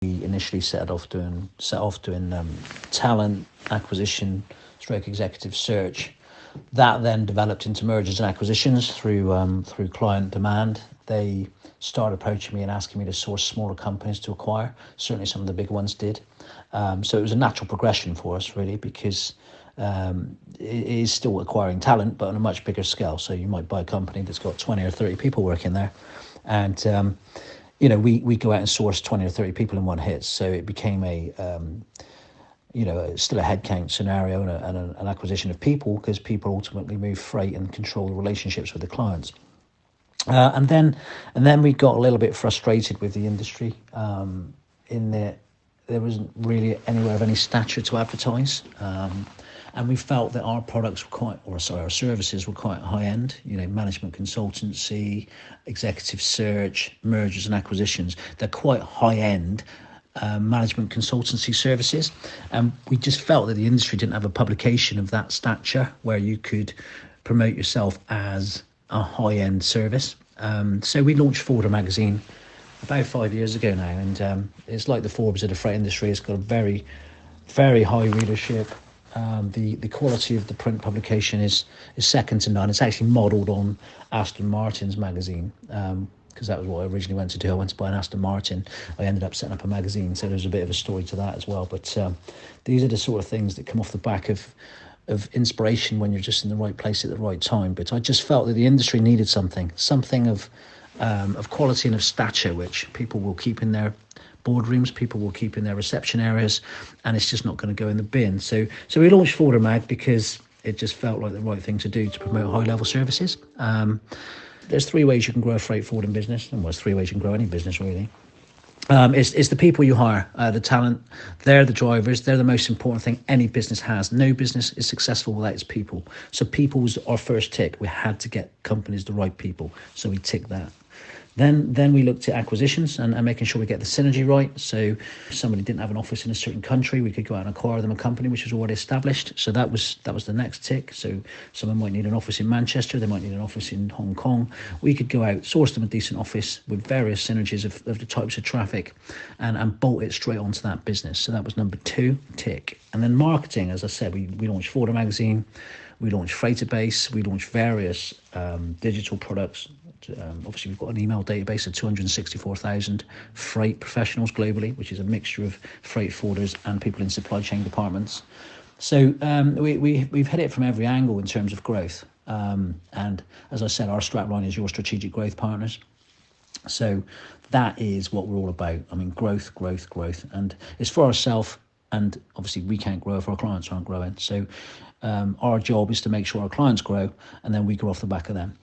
We initially set off doing talent acquisition, stroke executive search. That then developed into mergers and acquisitions through client demand. They started approaching me and asking me to source smaller companies to acquire. Certainly some of the big ones did. So it was a natural progression for us, really, because it is still acquiring talent, but on a much bigger scale. So you might buy a company that's got 20 or 30 people working there, and we go out and source 20 or 30 people in one hit. So it became still a headcount scenario and an acquisition of people, because people ultimately move freight and control the relationships with the clients. And then we got a little bit frustrated with the industry, in that there wasn't really anywhere of any stature to advertise. And we felt that our products were our services were quite high end, management consultancy, executive search, mergers and acquisitions. They're quite high end management consultancy services. And we just felt that the industry didn't have a publication of that stature where you could promote yourself as a high end service. So we launched Forwarder magazine about 5 years ago now, and it's like the Forbes of the freight industry. It's got a very, very high readership. The quality of the print publication is second to none. It's actually modelled on Aston Martin's magazine, because that was what I originally went to do. I went to buy an Aston Martin. I ended up setting up a magazine, so there's a bit of a story to that as well. But these are the sort of things that come off the back of inspiration when you're just in the right place at the right time. But I just felt that the industry needed something of quality and of stature, which people will keep in their boardrooms, people will keep in their reception areas, and it's just not going to go in the bin. So we launched Forwarder Mag because it just felt like the right thing to do to promote high-level services. There's three ways you can grow a freight forwarding business, and there's three ways you can grow any business, really. It's the people you hire, the talent. They're the drivers. They're the most important thing any business has. No business is successful without its people. So people's our first tick. We had to get companies the right people, so we tick that. Then we looked at acquisitions and making sure we get the synergy right. So if somebody didn't have an office in a certain country, we could go out and acquire them a company which was already established. So that was the next tick. So someone might need an office in Manchester, they might need an office in Hong Kong. We could go out, source them a decent office with various synergies of the types of traffic, and bolt it straight onto that business. So that was number 2 tick. And then marketing, as I said, we launched Forwarder magazine, we launched Freighter-Base, we launched various digital products. Obviously, we've got an email database of 264,000 freight professionals globally, which is a mixture of freight forwarders and people in supply chain departments. So we've hit it from every angle in terms of growth. And as I said, our strapline is your strategic growth partners. So that is what we're all about. I mean, growth. And it's for ourselves. And obviously, we can't grow if our clients aren't growing. So our job is to make sure our clients grow, and then we grow off the back of them.